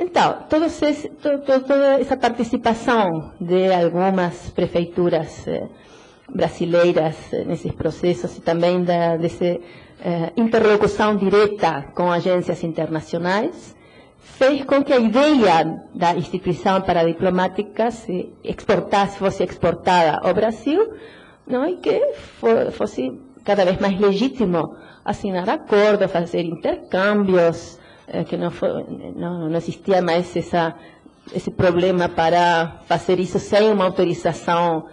Então, toda essa participação de algumas prefeituras brasileiras nesses processos e também dessa interlocução direta com agências internacionais fez com que a ideia da instituição paradiplomática fosse exportada ao Brasil, não, e que fosse cada vez mais legítimo assinar acordos, fazer intercâmbios, que não existia mais esse problema para fazer isso sem uma autorização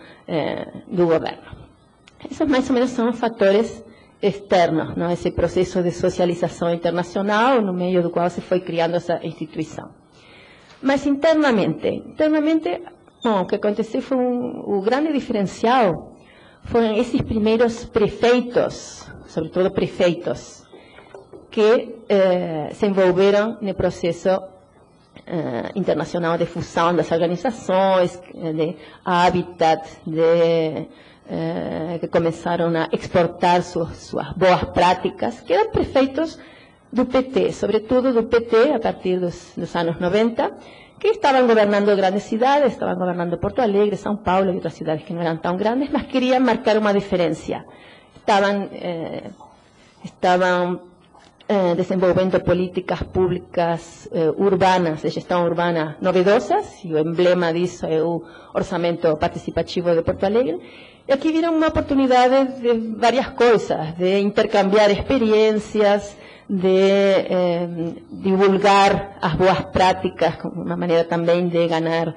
do governo. Esses mais ou menos são fatores externos, não? Esse processo de socialização internacional, no meio do qual se foi criando essa instituição. Mas internamente, bom, o que aconteceu foi o grande diferencial foram esses primeiros prefeitos, sobretudo prefeitos, que se envolveram no processo internacional de fusão das organizações, de Habitat, que começaram a exportar suas boas práticas, que eram prefeitos do PT, sobretudo do PT a partir dos anos 90, que estavam governando grandes cidades, estavam governando Porto Alegre, São Paulo e outras cidades que não eram tão grandes, mas queriam marcar uma diferença. Estavam desenvolvendo políticas públicas urbanas, de gestão urbana novedosas, e o emblema disso é o orçamento participativo de Porto Alegre. E aqui viram uma oportunidade de várias coisas, de intercambiar experiências, de divulgar as boas práticas, como uma maneira também de ganhar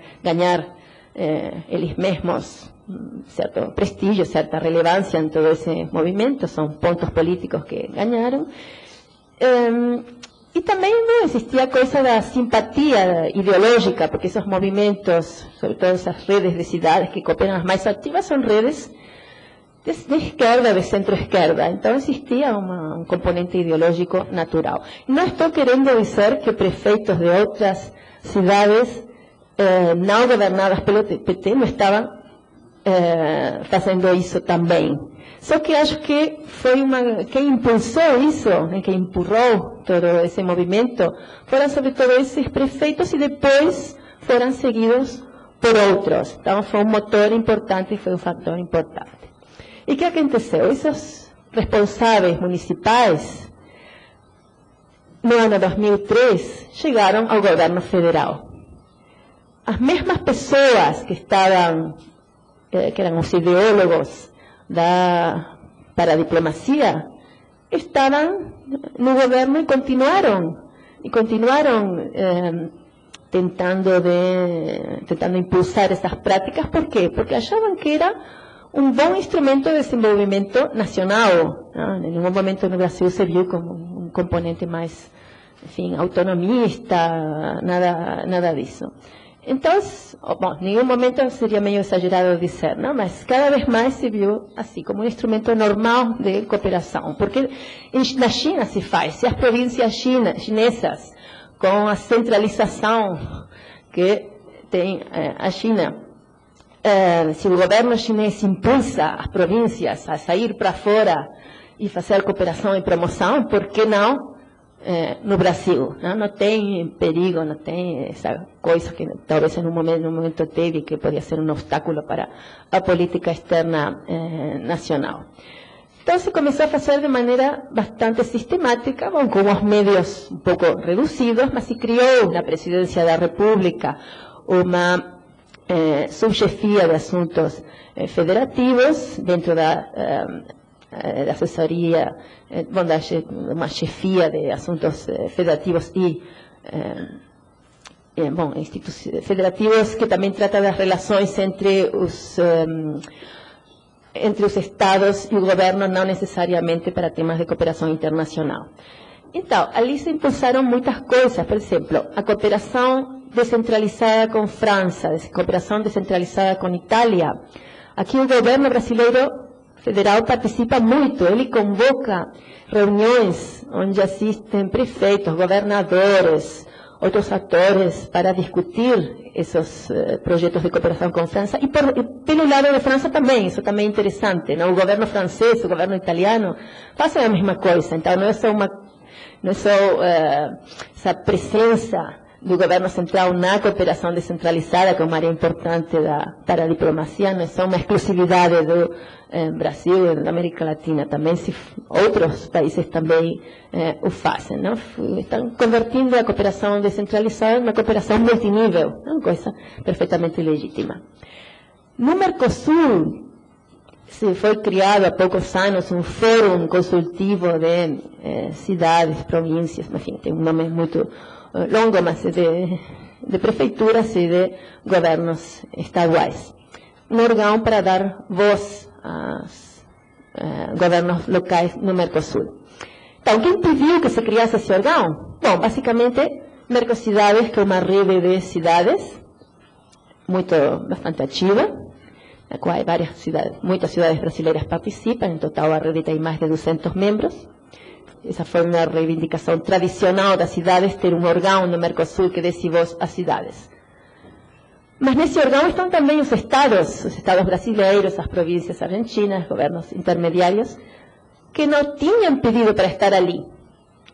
eles mesmos certo prestígio, certa relevância em todo esse movimento, são pontos políticos que ganharam. E também não existia a coisa da simpatia ideológica, porque esses movimentos, sobretudo essas redes de cidades que cooperam as mais ativas, são redes de esquerda, de centro-esquerda. Então existia um componente ideológico natural. Não estou querendo dizer que prefeitos de outras cidades não governadas pelo PT não estavam fazendo isso também. Só que acho que foi quem impulsou isso, quem empurrou todo esse movimento, foram sobretudo esses prefeitos e depois foram seguidos por outros. Então foi um motor importante e foi um fator importante. E o que aconteceu? Esses responsáveis municipais, no ano 2003, chegaram ao governo federal. As mesmas pessoas que estavam, que eram os ideólogos para a diplomacia, estavam no governo e continuaram tentando impulsar essas práticas. Por quê? Porque achavam que era um bom instrumento de desenvolvimento nacional. Em nenhum momento no Brasil se viu como um componente mais, enfim, autonomista, nada disso. Então, bom, em nenhum momento seria meio exagerado dizer, não? Mas cada vez mais se viu assim, como um instrumento normal de cooperação. Porque na China se faz, se as províncias chinesas, com a centralização que tem a China, se o governo chinês impulsa as províncias a sair para fora e fazer cooperação e promoção, por que não no Brasil? Não tem perigo, não tem essa coisa que talvez no momento teve, que podia ser um obstáculo para a política externa nacional. Então se começou a fazer de maneira bastante sistemática, bom, com os meios um pouco reduzidos, mas se criou na Presidência da República uma subchefia de assuntos federativos, dentro da assessoria, uma chefia de assuntos federativos e institutos federativos, que também trata das relações entre os estados e o governo, não necessariamente para temas de cooperação internacional. Então, ali se impulsaram muitas coisas, por exemplo, a cooperação descentralizada com França, a cooperação descentralizada com Itália. Aqui o governo brasileiro federal participa muito, ele convoca reuniões onde assistem prefeitos, governadores, outros atores para discutir esses projetos de cooperação com França. E pelo lado de França também, isso também é interessante, não? O governo francês, o governo italiano fazem a mesma coisa. Então não é só essa presença do governo central na cooperação descentralizada, que é uma área importante para a diplomacia, não é só uma exclusividade do Brasil e da América Latina, também outros países também o fazem. Não? Estão convertindo a cooperação descentralizada em uma cooperação multinível, uma coisa perfeitamente legítima. No Mercosul, se foi criado há poucos anos um fórum consultivo de cidades, províncias, enfim, tem um nome muito longo, mas de prefeituras e de governos estaduais. Um órgão para dar voz aos governos locais no Mercosul. Então, quem pediu que se criasse esse órgão? Bom, basicamente, Mercocidades, que é uma rede de cidades bastante ativa, na qual muitas cidades brasileiras participam. Em total, a rede tem mais de 200 membros. Essa foi uma reivindicação tradicional das cidades, ter um órgão no Mercosul que desse voz às cidades. Mas nesse órgão estão também os estados brasileiros, as províncias argentinas, governos intermediários, que não tinham pedido para estar ali.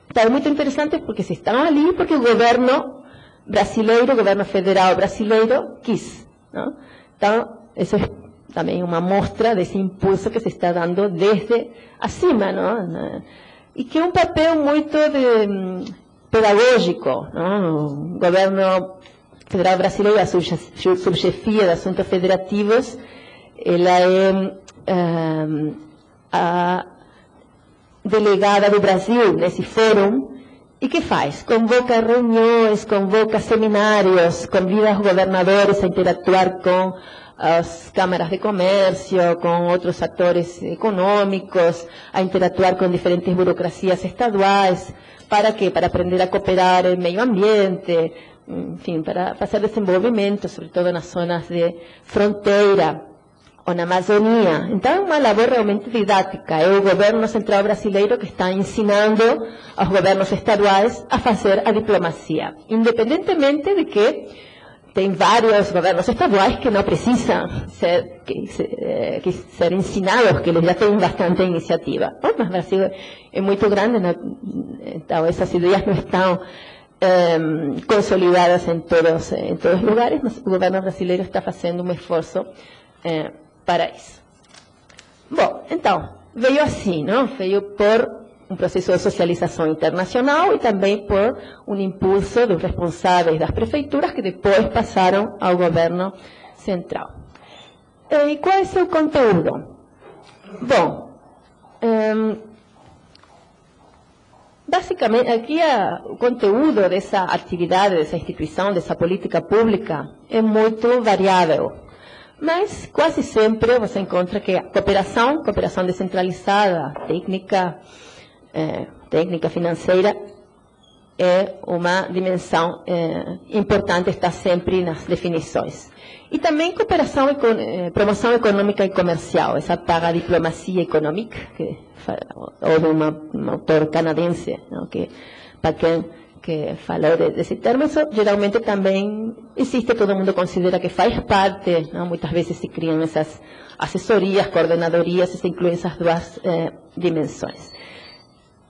Então, é muito interessante porque se estão ali porque o governo brasileiro, o governo federal brasileiro, quis. Não? Então, isso é também uma mostra desse impulso que se está dando desde acima, não? E que é um papel muito pedagógico. Não? O governo federal brasileiro, a subchefia de assuntos federativos, ela é a delegada do Brasil nesse fórum. E que faz? Convoca reuniões, convoca seminários, convida os governadores a interatuar com as câmaras de comércio, com outros atores econômicos, a interatuar com diferentes burocracias estaduais. ¿Para quê? Para aprender a cooperar em meio ambiente, enfim, para fazer desenvolvimento, sobretudo nas zonas de fronteira ou na Amazônia. Então, é uma labor realmente didática. É o governo central brasileiro que está ensinando aos governos estaduais a fazer a diplomacia, independentemente de que tem vários governos estaduais que não precisam ser ensinados, que eles já têm bastante iniciativa. Mas o Brasil é muito grande, então essas ideias não estão consolidadas em todos os lugares, mas o governo brasileiro está fazendo um esforço para isso. Bom, então, veio assim, não? Veio por um processo de socialização internacional e também por um impulso dos responsáveis das prefeituras que depois passaram ao governo central. E qual é o seu conteúdo? Bom, basicamente, aqui o conteúdo dessa atividade, dessa instituição, dessa política pública é muito variável. Mas quase sempre você encontra que a cooperação descentralizada, técnica financeira, é uma dimensão importante, está sempre nas definições. E também promoção econômica e comercial, essa paradiplomacia econômica, que houve um autor canadense, não, que falou desse termo. Isso geralmente também existe, todo mundo considera que faz parte, não? Muitas vezes se criam essas assessorias, coordenadorias, e se incluem essas duas dimensões.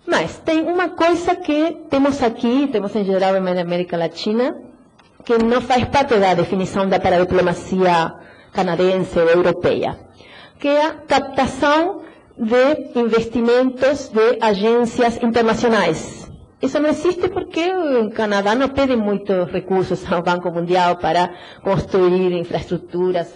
Mas tem uma coisa que temos aqui, temos em geral na América Latina, que não faz parte da definição da paradiplomacia canadense ou europeia, que é a captação de investimentos de agências internacionais. Isso não existe porque o Canadá não pede muitos recursos ao Banco Mundial para construir infraestruturas,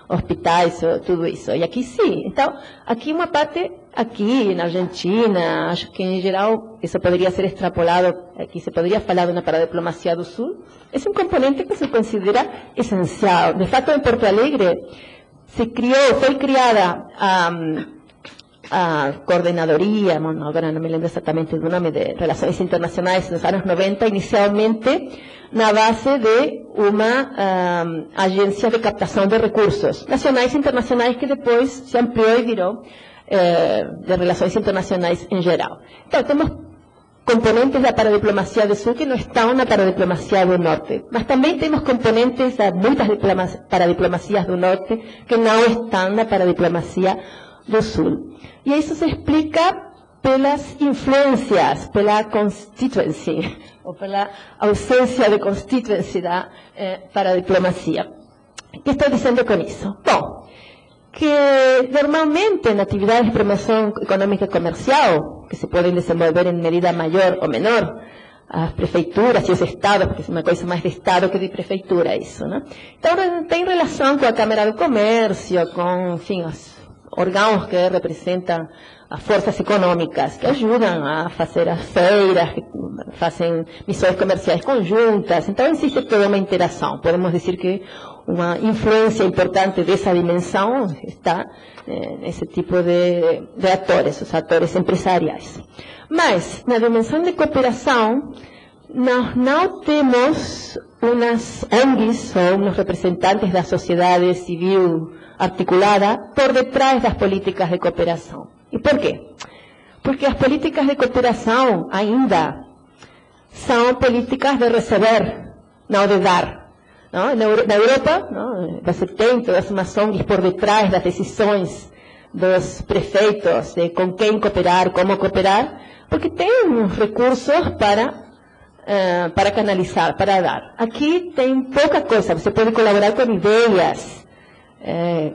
hospitais, tudo isso. E aqui sim. Então, aqui uma parte, aqui na Argentina, acho que em geral isso poderia ser extrapolado, aqui se poderia falar de uma paradiplomacia do Sul. É um componente que se considera essencial. De fato, em Porto Alegre foi criada a coordenadoria, agora não me lembro exatamente do nome, de Relações Internacionais nos anos 90, inicialmente na base de uma agência de captação de recursos nacionais e internacionais, que depois se ampliou e virou de Relações Internacionais em geral. Então, temos componentes da paradiplomacia do Sul que não estão na paradiplomacia do Norte, mas também temos componentes de muitas paradiplomacias do Norte que não estão na paradiplomacia do Sul. E isso se explica pelas influências, pela constituency, ou pela ausência de constituency para a diplomacia. O que estou dizendo com isso? Bom, que normalmente en atividades de promoción económica y comercial, que se pueden desenvolver en medida mayor o menor, as prefeituras e os estados, porque é uma coisa mais de estado que de prefeitura isso, né? Então tem relação com a Câmara do Comércio, com, enfim, os órgãos que representam as forças econômicas, que ajudam a fazer as feiras, que fazem missões comerciais conjuntas. Então existe toda uma interação. Podemos dizer que uma influência importante dessa dimensão está nesse tipo de atores, os atores empresariais. Mas, na dimensão de cooperação, nós não temos umas ONGs ou uns representantes da sociedade civil articulada por detrás das políticas de cooperação. E por quê? Porque as políticas de cooperação ainda são políticas de receber, não de dar. Não? Na Europa, não? Você tem todas umas ONGs por detrás das decisões dos prefeitos de com quem cooperar, como cooperar, porque tem uns recursos para canalizar, para dar. Aqui tem pouca coisa, você pode colaborar com ideias,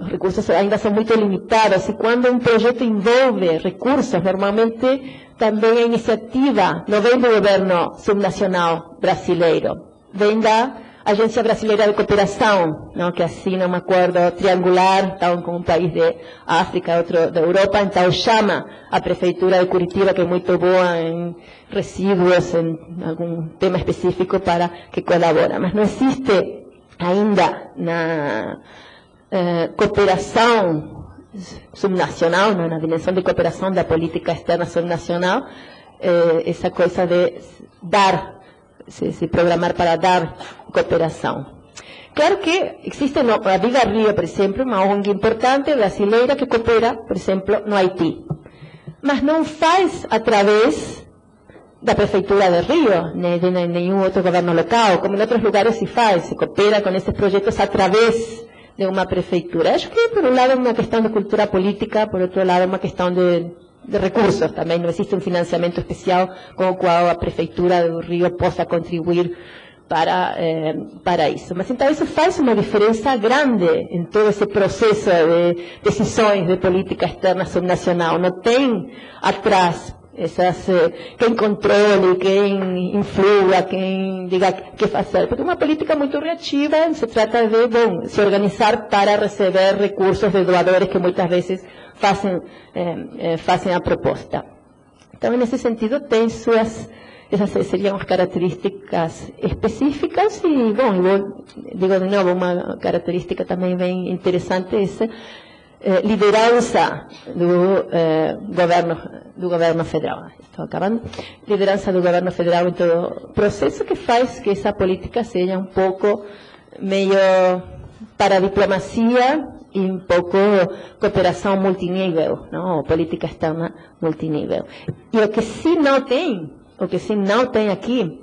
os recursos ainda são muito limitados, e quando um projeto envolve recursos, normalmente também a iniciativa não vem do governo subnacional brasileiro, vem da Agência Brasileira de Cooperação, não, que assina um acordo triangular, então, com um país de África, outro da Europa, então chama a Prefeitura de Curitiba, que é muito boa em resíduos, em algum tema específico, para que colabora. Mas não existe ainda na cooperação subnacional, na dimensão de cooperação da política externa subnacional, essa coisa de dar, se programar para dar cooperação. Claro que existe a Viva Rio, por exemplo, uma ONG importante brasileira que coopera, por exemplo, no Haiti. Mas não faz através da Prefeitura de Rio, nem de nenhum outro governo local, como em outros lugares se faz, se coopera com esses projetos através de uma prefeitura. Acho que, por um lado, é uma questão de cultura política, por outro lado, é uma questão de recursos também. Não existe um financiamento especial com o qual a Prefeitura do Rio possa contribuir para isso. Mas então isso faz uma diferença grande em todo esse processo de decisões de política externa subnacional. Não tem atrás quem controle, quem influa, quem diga o que fazer. Porque é uma política muito reativa, se trata de se organizar para receber recursos de doadores que muitas vezes fazem a proposta. Então, nesse sentido, tem essas seriam as características específicas e, bom, eu digo de novo, uma característica também bem interessante é liderança do governo federal. Estou acabando. Liderança do governo federal em todo o processo, que faz que essa política seja um pouco meio para a diplomacia e um pouco cooperação multinível, não? Ou política externa multinível. E o que sim não tem aqui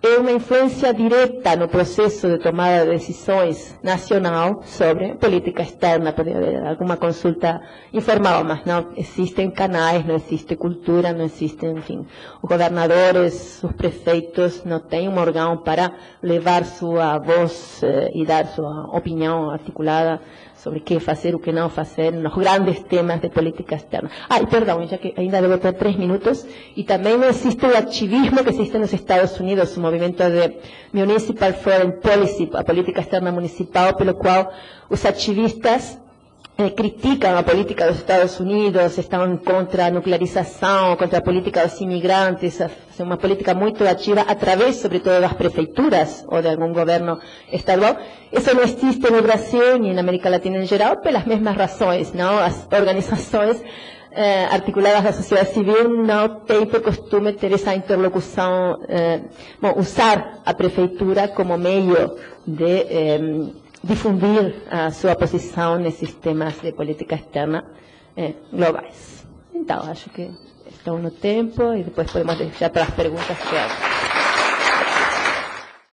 é uma influência direta no processo de tomada de decisões nacional sobre política externa. Pode haver alguma consulta informal, mas não existem canais, não existe cultura, não existem, enfim, os governadores, os prefeitos não têm um órgão para levar sua voz e dar sua opinião articulada sobre o que fazer, o que não fazer, nos grandes temas de política externa. E perdão, já que ainda devo ter 3 minutos, e também não existe o ativismo que existe nos Estados Unidos, o movimento de Municipal Foreign Policy, a política externa municipal, pelo qual os ativistas criticam a política dos Estados Unidos, estão contra a nuclearização, contra a política dos imigrantes, é uma política muito ativa através, sobretudo, das prefeituras ou de algum governo estadual. Isso não existe no Brasil nem na América Latina em geral, pelas mesmas razões, não? As organizações articuladas da sociedade civil não têm por costume ter essa interlocução, usar a prefeitura como meio de difundir a sua posição nesses temas de política externa globais. Então, acho que estou no tempo e depois podemos deixar para as perguntas que há.